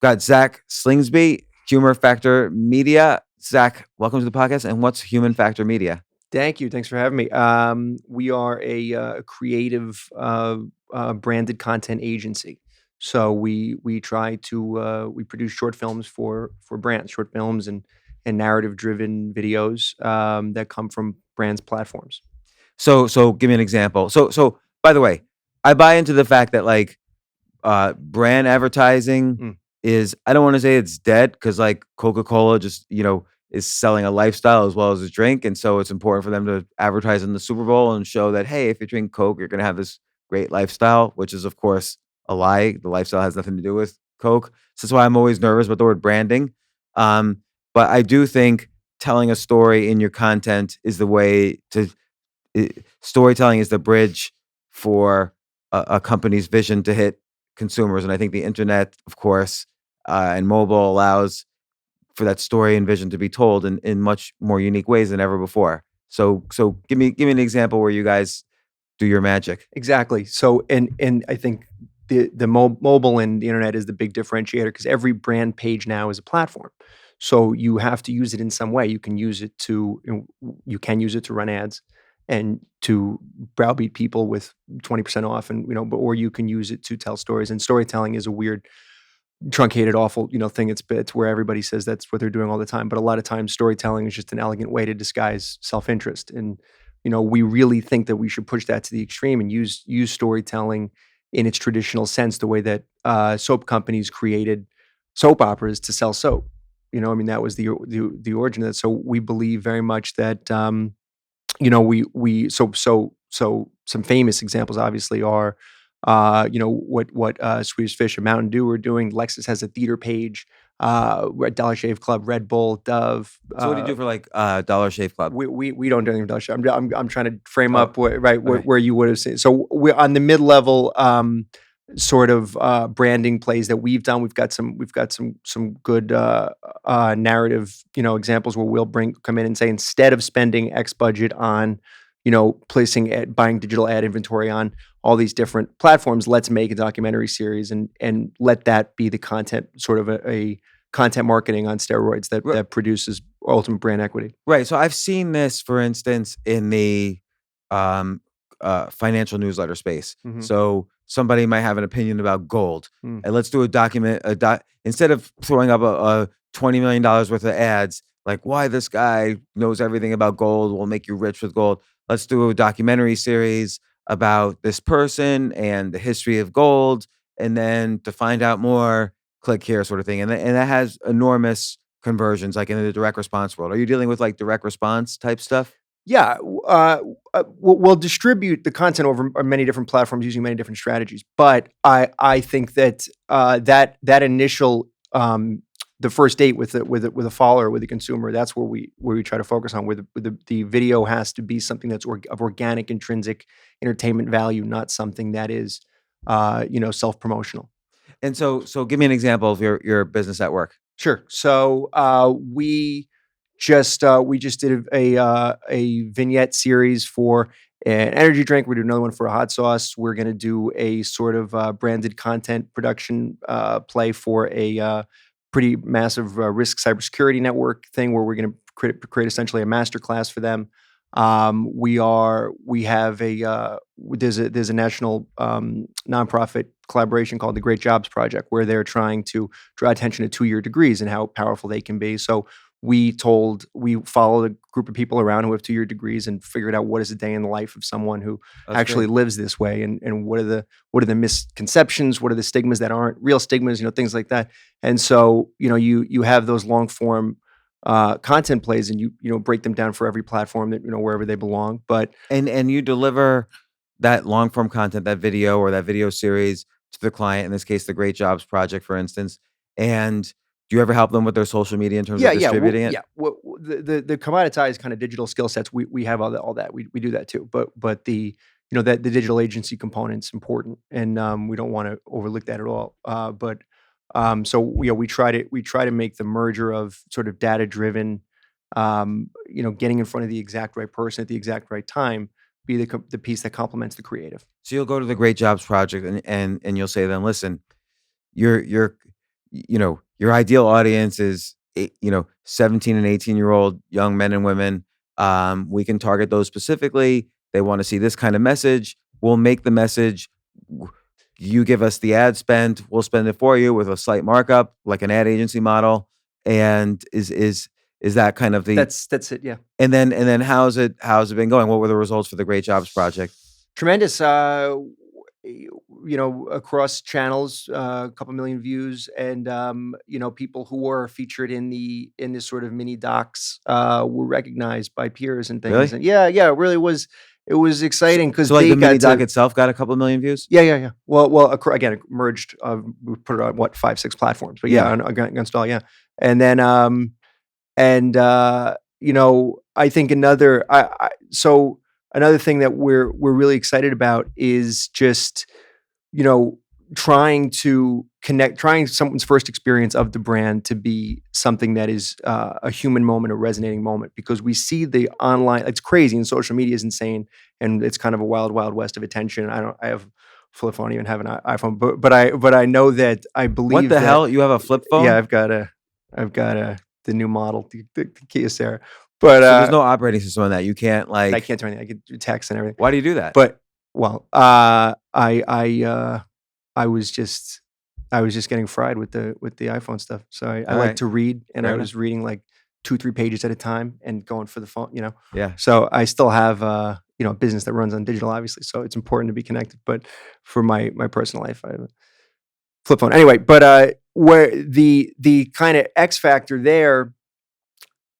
Got Zach Sligsby, Humor Factor Media. Zach, welcome to the podcast. And what's Human Factor Media? Thank you. Thanks for having me. We are a creative branded content agency. So we try to we produce short films for brands, short films and narrative driven videos that come from brands' platforms. So give me an example. So by the way, I buy into the fact that like brand advertising Mm. is, I don't want to say it's dead because like Coca-Cola just, is selling a lifestyle as well as a drink. And so it's important for them to advertise in the Super Bowl and show that, hey, if you drink Coke, you're going to have this great lifestyle, which is, of course, a lie. The lifestyle has nothing to do with Coke. So that's why I'm always nervous about the word branding. Um, but I do think telling a story in your content is the way to, storytelling is the bridge for a company's vision to hit consumers. And I think the internet, of course, and mobile allows for that story and vision to be told in much more unique ways than ever before. So give me an example where you guys do your magic. Exactly. So and I think the mobile and the internet is the big differentiator because every brand page now is a platform. So you have to use it in some way. You can use it to you can use it to run ads and to browbeat people with 20% off and or you can use it to tell stories. And storytelling is a weird truncated awful thing. It's where everybody says that's what they're doing all the time, but a lot of times storytelling is just an elegant way to disguise self-interest. And we really think that we should push that to the extreme and use storytelling in its traditional sense, the way that soap companies created soap operas to sell soap. I mean, that was the origin of that. So we believe very much that we so some famous examples obviously are what Swedish Fish and Mountain Dew are doing. Lexus has a theater page. Dollar Shave Club, Red Bull, Dove. So what do you do for like Dollar Shave Club? We don't do anything with Dollar Shave. I'm trying to frame Oh, up okay. where you would have seen. So we're on the mid level sort of branding plays that we've done. We've got some good narrative examples where we'll come in and say, instead of spending X budget on buying digital ad inventory on all these different platforms, let's make a documentary series and let that be the content, sort of a content marketing on steroids that produces ultimate brand equity. Right. So I've seen this, for instance, in the um, financial newsletter space. Mhm. So somebody might have an opinion about gold, Mm. and let's do instead of throwing up a $20 million worth of ads, like why this guy knows everything about gold will make you rich with gold. Let's do a documentary series about this person and the history of gold, and then to find out more, click here, sort of thing. And that has enormous conversions, like in the direct response world. Are you dealing with like direct response type stuff? Yeah, we'll distribute the content over many different platforms using many different strategies. But I think that that initial the first date with a follower, with a consumer, that's where we try to focus on. Where the video has to be something that's of organic, intrinsic entertainment value, not something that is self promotional. And so give me an example of your business at work. Sure. So we just did a vignette series for an energy drink. We're doing another one for a hot sauce. We're going to do a sort of branded content production play for a pretty massive risk cybersecurity network thing, where we're going to create essentially a masterclass for them. We have there's a national nonprofit collaboration called the Great Jobs Project, where they're trying to draw attention to 2-year degrees and how powerful they can be. So we followed a group of people around who have 2-year degrees and figured out what is a day in the life of someone who That's actually great. lives this way, and what are the misconceptions, what are the stigmas that aren't real stigmas, things like that. And so you have those long form content plays, and you break them down for every platform that wherever they belong. But And you deliver that long form content, that video or that video series to the client, in this case, the Great Jobs Project, for instance. And do you ever help them with their social media in terms of yeah, yeah, distributing it? yeah. The commoditized kind of digital skill sets, we have all that. We do that too. But that the digital agency component's important, and we don't want to overlook that at all. But so we try to make the merger of sort of data driven, getting in front of the exact right person at the exact right time, be the piece that complements the creative. So you'll go to the Great Jobs Project and you'll say to them, listen, you're your ideal audience is, 17 and 18-year-old young men and women. We can target those specifically. They want to see this kind of message. We'll make the message. You give us the ad spend. We'll spend it for you with a slight markup, like an ad agency model. And is that kind of the That's it. Yeah. and then how's it been going? What were the results for the Great Jobs Project? Tremendous. Across channels, a couple million views, and people who were featured in this sort of mini docs were recognized by peers and things. Really? And yeah, it really was. It was So, exciting because so like they the mini got doc to. itself got a couple million views? Yeah. Again, it merged. We put it on what 5, 6 platforms, but yeah, Yeah. against all, yeah, and then I think another thing that we're really excited about is just you know, trying someone's first experience of the brand to be something that is a human moment, a resonating moment, because we see the online, it's crazy and social media is insane. And it's kind of a wild, wild west of attention. I have flip phone, even have an iPhone, but I know that I What believe the that, hell? You have a flip yeah, phone? I've got the new model, the Kia Sarah, but, So there's no operating system on that. You can't I like can't do anything. I can do text and everything. why do you do that? But well, I was just getting fried with the iPhone stuff. So I All like right. to read, and Fair I enough. was reading like 2, 3 pages at a time and going for the phone. Yeah. So I still have a business that runs on digital, obviously. So it's important to be connected. But for my personal life, I have a flip phone. Anyway, but where the kind of X factor there,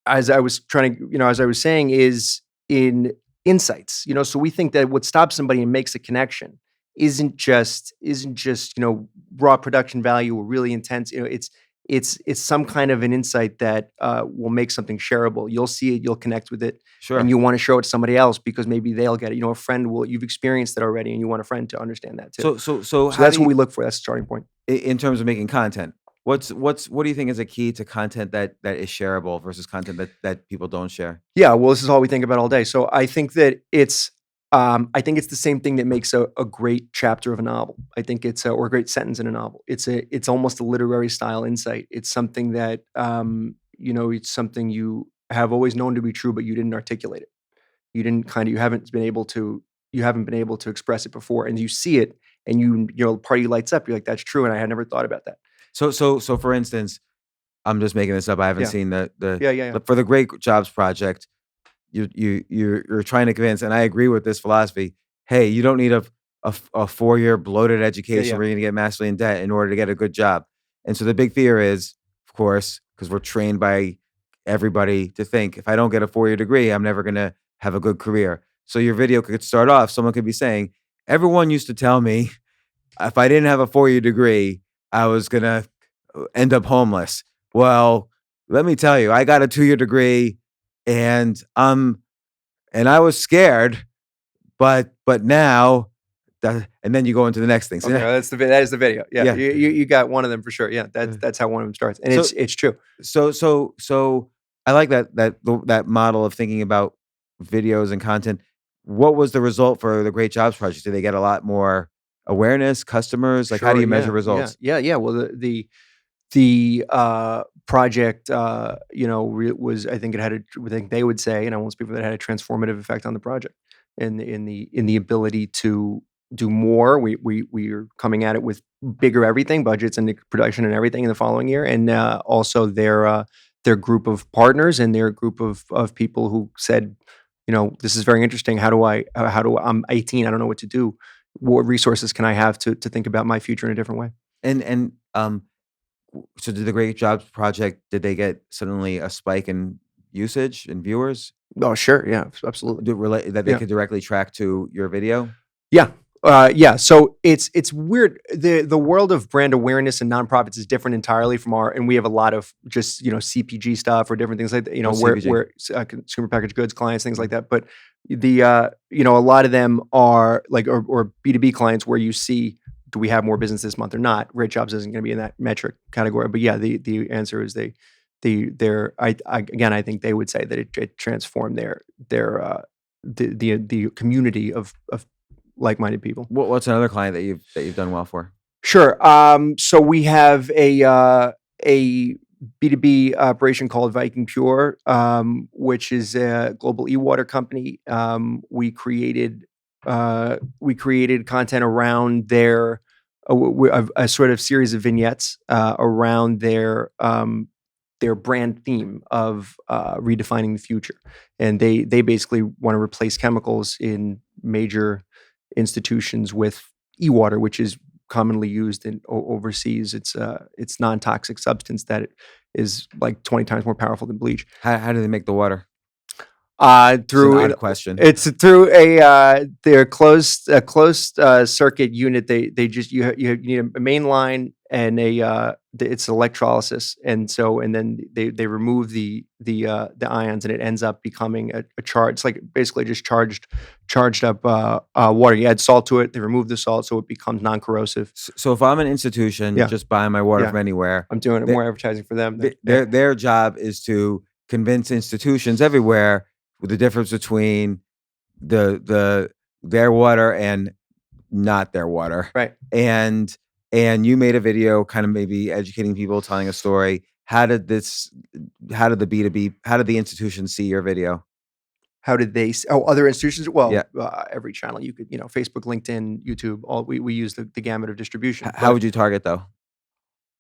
as I was saying, is in insights. So we think that what stops somebody and makes a connection isn't just raw production value or really intense. It's some kind of an insight that will make something shareable. You'll see it, you'll connect with it, and Sure. you want to show it to somebody else because maybe they'll get it. A friend will. You've experienced it already, and you want a friend to understand that too. So So how do that's what you we look for. That's the starting point. in terms of making content? What do you think is a key to content that is shareable versus content that people don't share? Yeah, well, this is all we think about all day. So I think it's the same thing that makes a great chapter of a novel. I think or a great sentence in a novel. It's almost a literary style insight. It's something that it's something you have always known to be true, but you didn't articulate it. You haven't been able to express it before, and you see it, and party lights up. You're like, that's true, and I had never thought about that. So for instance, I'm just making this up. I haven't Yeah, seen yeah. for the Great Jobs Project. You're trying to convince, and I agree with this philosophy. Hey, you don't need a 4-year bloated Yeah, education yeah. where you're gonna get massively in debt in order to get a good job. And so the big fear is, of course, because we're trained by everybody to think if I don't get a 4-year degree, I'm never gonna have a good career. So your video could start off, someone could be saying, everyone used to tell me if I didn't have a 4-year degree, I was gonna end up homeless. Well, let me tell you, I got a 2-year degree and I was scared, but now and then you go into the next thing. So Okay, yeah, well, that is the video. Yeah, yeah. you got one of them for sure. Yeah, Uh, that's how one of them starts, and So it's true. so I like that model of thinking about videos and content. What was the result for the Great Jobs Project? Did they get a lot more awareness, customers? Like, how do Sure, you measure results? yeah. Well, the project, was, I think I think they would say, and I won't speak for that, had a transformative effect on the project, in the ability to do more. We are coming at it with bigger everything, budgets and the production and everything in the following year, and also their group of partners and their group of people who said, this is very interesting. I'm 18, I don't know what to do. What resources can I have to think about my future in a different way? And so did the Great Jobs Project, did they get suddenly a spike in usage and viewers? Oh, sure. Yeah, absolutely. That they Yeah. could directly track to your video? Yeah. Yeah. So it's weird. The world of brand awareness and nonprofits is different entirely from and we have a lot of just CPG stuff or different things like that. What's Where CPG? consumer packaged goods clients, things like Mhm. that. But a lot of them are like or B2B clients where you see, do we have more business this month or not? Great Jobs isn't going to be in that metric category. But yeah, the answer is they're again, I think they would say that it transformed the community of like-minded people. What's another client that you've done well for? Sure. So we have a B2B operation called Viking Pure, which is a global e-water company. We created content around their a sort of series of vignettes around their brand theme of redefining the future, and they basically want to replace chemicals in major institutions with e-water, which is commonly used in overseas. It's non-toxic substance that is like 20 times more powerful than bleach. How do they make the water? It's an Through odd question. it's through their closed circuit unit. They just you need a main line and it's electrolysis, and then they remove the ions, and it ends up becoming a charge. It's like basically just charged up water. You add salt to it, they remove the salt, so it becomes non-corrosive. So if I'm an institution Yeah, just buying my water yeah. from anywhere, I'm doing they, more advertising for them. their job is to convince institutions everywhere with the difference between their water and not their water. Right. And you made a video kind of maybe educating people, telling a story. How did the B2B, how did the institution see your video? How did they other institutions? Well, Yeah. every channel you could, Facebook, LinkedIn, YouTube, all we use the gamut of distribution. How would you target though?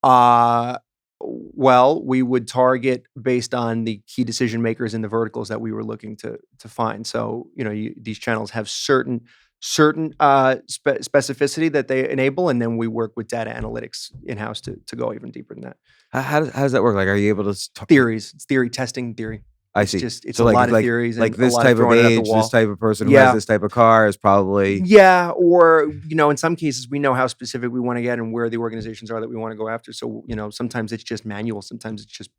Uh, well, we would target based on the key decision makers in the verticals that we were looking to find. So, these channels have certain specificity that they enable, and then we work with data analytics in-house to go even deeper than that. How does that work? Like, are you able to Theories, it's theory testing theory. I It's see. just it's So a like lot of theories and a this lot of type of throwing it at the age, wall. this type of person who Yeah. has this type of car is probably Yeah, or in some cases we know how specific we want to get and where the organizations are that we want to go after. So sometimes it's just manual, sometimes it's just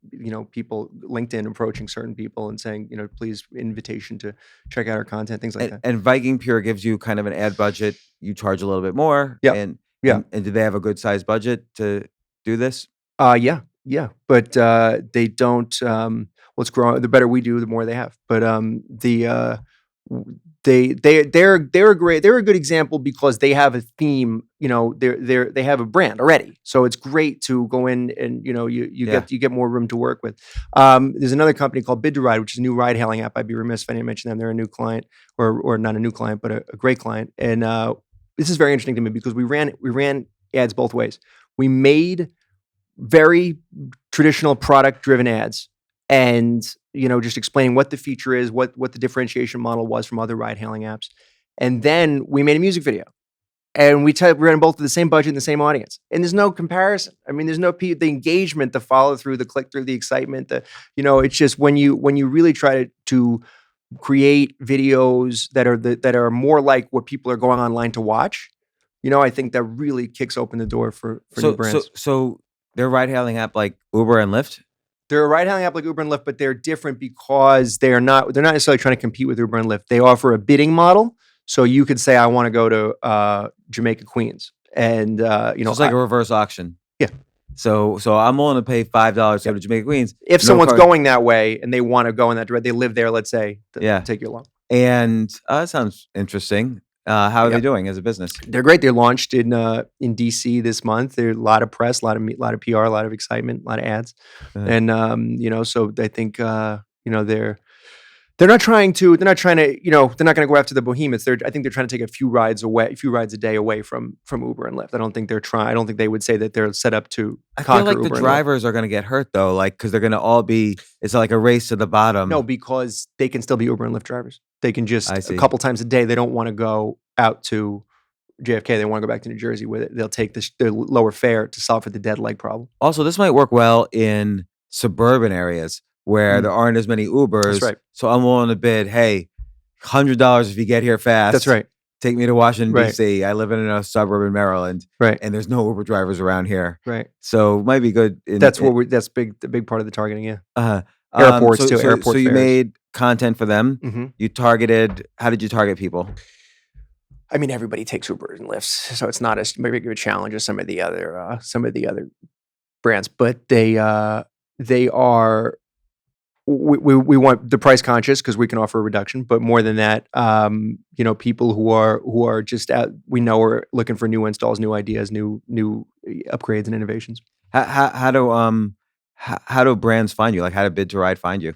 people LinkedIn approaching certain people and saying please invitation to check out our content, things like that. and Viking Pure gives you kind of an ad budget. You charge a little bit more. Yeah. And Yeah. and do they have a good sized budget to do this? Yeah, but they don't. Well, it's growing. The better we do, the more they have. But they're a good example because they have a theme. They have a brand already, so it's great to go in and you get more room to work with. There's another company called BidToRide, which is a new ride hailing app. I'd be remiss if I didn't mention them. They're a new client, or not a new client, but a great client. And this is very interesting to me because we ran ads both ways. We made very traditional product driven ads, and just explaining what the feature is, what the differentiation model was from other ride hailing apps, and then we made a music video, and we ran both with the same budget and the same audience, and there's no comparison. I mean, there's no the engagement, the follow through, the click through, the excitement. It's just when you really try to create videos that are more like what people are going online to watch. I think that really kicks open the door for new brands. So they're ride hailing app like Uber and Lyft? They're a ride hailing app like Uber and Lyft, but they're different because they're not necessarily trying to compete with Uber and Lyft. They offer a bidding model. So you could say, I want to go to Jamaica, Queens. And So it's like a reverse auction. Yeah. So I'm willing to pay $5 to go to Jamaica, Queens. If someone's going that way and they want to go in that direction, they live there, let's say, take you along. And that sounds interesting. How are they doing as a business? They're great. They're launched in DC this month. There's a lot of press, a lot of PR, a lot of excitement, a lot of ads, and so I think they're not trying to they're not going to go after the behemoths. I think they're trying to take a few rides a day away from Uber and Lyft. I don't think they would say that they're set up to conquer I feel like Uber the drivers are going to get hurt though, like because they're going to all be. It's like a race to the bottom. No, because they can still be Uber and Lyft drivers. They can just I see. a couple times a day. They don't want to go out to JFK. They want to go back to New Jersey with it. They'll take their lower fare to solve for the dead leg problem. Also, this might work well in suburban areas where there aren't as many Ubers. That's right. So I'm willing to bid, hey, $100 if you get here fast. That's right. Take me to Washington, Right. D.C. I live in a suburb in Maryland. Right. And there's no Uber drivers around here. Right. So it might be good. That's the big part of the targeting. Yeah. Airports too. Airport so you fares. made content for them. Mm-hmm. You targeted. How did you target people? I mean, everybody takes Ubers and Lyfts, so it's not as big of a challenge as some of the other brands. But they are. we want the price conscious because we can offer a reduction, but more than that, people who are just out, we know are looking for new installs, new ideas, new upgrades and innovations. How do how do brands find you? Like, how did BidToRide find you?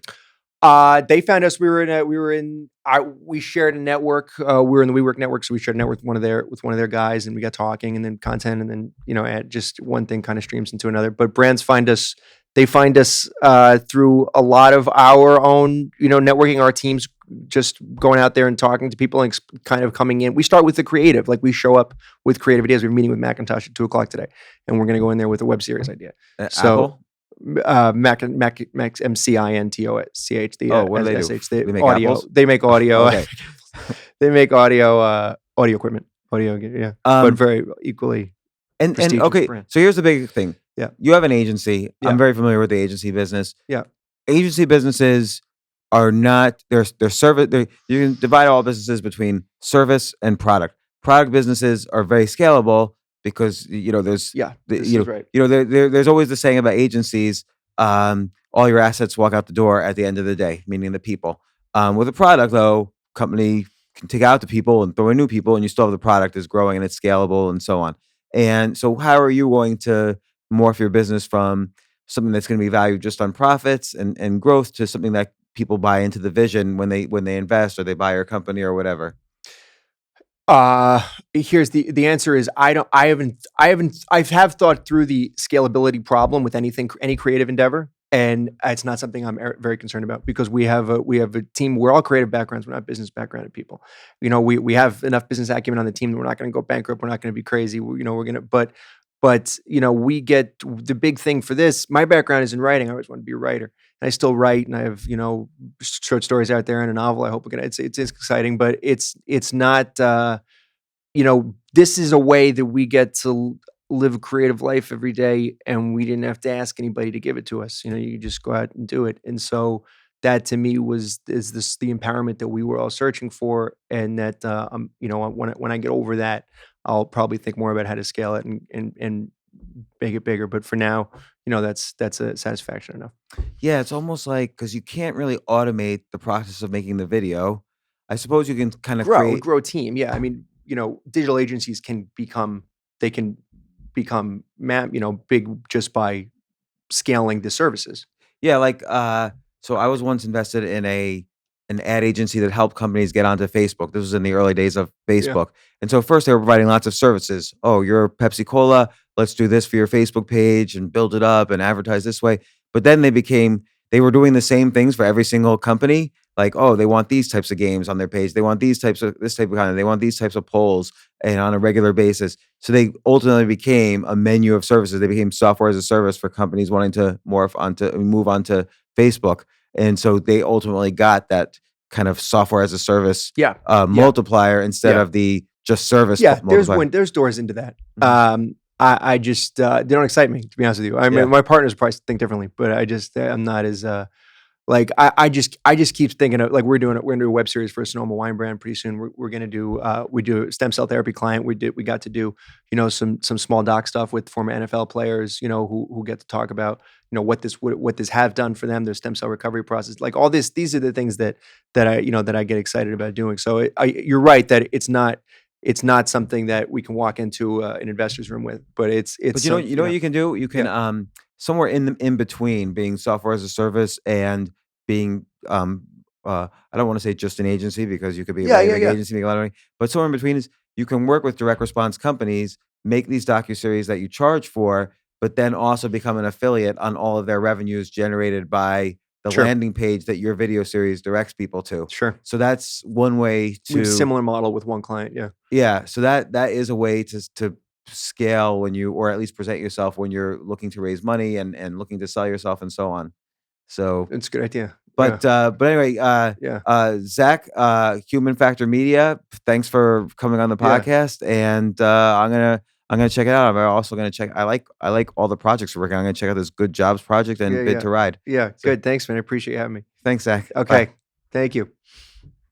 They found us. We shared a network. We were in the WeWork network, so we shared a network with one of their guys, and we got talking, and then content, and then just one thing kind of streams into another. But brands find us. They find us through a lot of our own, networking. Our teams just going out there and talking to people and kind of coming in. We start with the creative, like we show up with creative ideas. We're meeting with Macintosh at 2:00 today, and we're going to go in there with a web series idea. So. Apple? Mac MCINTOCH Oh, what do they do? SH. They make Audio. apples? They make audio. Okay. They make audio equipment. Audio, yeah. But very equally And prestigious okay, brand. so here's the big thing. Yeah. You have an agency. Yeah. I'm very familiar with the agency business. Yeah. Agency businesses are not they're service. You can divide all businesses between service and product. Product businesses are very scalable because there's This is right. there's always the saying about agencies. All your assets walk out the door at the end of the day, meaning the people. With a product, though, company can take out the people and throw in new people, and you still have the product is growing and it's scalable and so on. And so, how are you going to morph your business from something that's going to be valued just on profits and growth to something that people buy into the vision when they invest or they buy your company or whatever? Here's the answer is I have thought through the scalability problem with any creative endeavor, and it's not something I'm very concerned about because we have a team. We're all creative backgrounds. We're not business backgrounded people. We have enough business acumen on the team that we're not going to go bankrupt. We're not going to be crazy. We're going to, but we get the big thing for this. My background is in writing. I always wanted to be a writer, and I still write, and I have short stories out there and a novel. I hope it's exciting, but it's not. This is a way that we get to live a creative life every day, and we didn't have to ask anybody to give it to us. You just go out and do it, and so that to me is the empowerment that we were all searching for, and that when I get over that, I'll probably think more about how to scale it and make it bigger. But for now, that's a satisfaction enough. Yeah, it's almost like because you can't really automate the process of making the video. I suppose you can kind of create. Grow a team. Yeah, I mean, digital agencies can become big just by scaling the services. Yeah, like so I was once invested in an ad agency that helped companies get onto Facebook. This was in the early days of Facebook. And so first they were providing lots of services. Oh, you're Pepsi Cola, let's do this for your Facebook page and build it up and advertise this way. But then they were doing the same things for every single company. Like, oh, they want these types of games on their page. They want this type of content. They want these types of polls and on a regular basis. So they ultimately became a menu of services. They became software as a service for companies wanting to move on to Facebook. And so they ultimately got that kind of software as a service multiplier instead of the just service. Yeah, multiplier. there's doors into that. Mhm. I just they don't excite me, to be honest with you. I mean, my partners probably think differently, but I'm not as like I just keep thinking of, like, we're gonna do a web series for a Sonoma wine brand pretty soon. We're gonna do we do a stem cell therapy client. We got to do some small doc stuff with former NFL players who get to talk about what this have done for them, their stem cell recovery process, like all this. These are the things that I get excited about doing. So you're right that it's not something that we can walk into an investor's room with, but it's. But what you can do? You can somewhere in between being software as a service and being I don't want to say just an agency because you could be a very big agency, make a lot of money. But somewhere in between is you can work with direct response companies, make these docuseries that you charge for, but then also become an affiliate on all of their revenues generated by the landing page that your video series directs people to. Sure. So that's one way to similar model with one client. Yeah. Yeah. So that is a way to scale when you, or at least present yourself when you're looking to raise money and looking to sell yourself and so on. So it's a good idea. But anyway, Zach, Human Factor Media, thanks for coming on the podcast, and I'm gonna check it out. I'm also gonna check. I like all the projects we're working on. I'm gonna check out this Good Jobs project and BidToRide. Yeah, good. Thanks, man. I appreciate you having me. Thanks, Zach. Okay, Bye. thank you.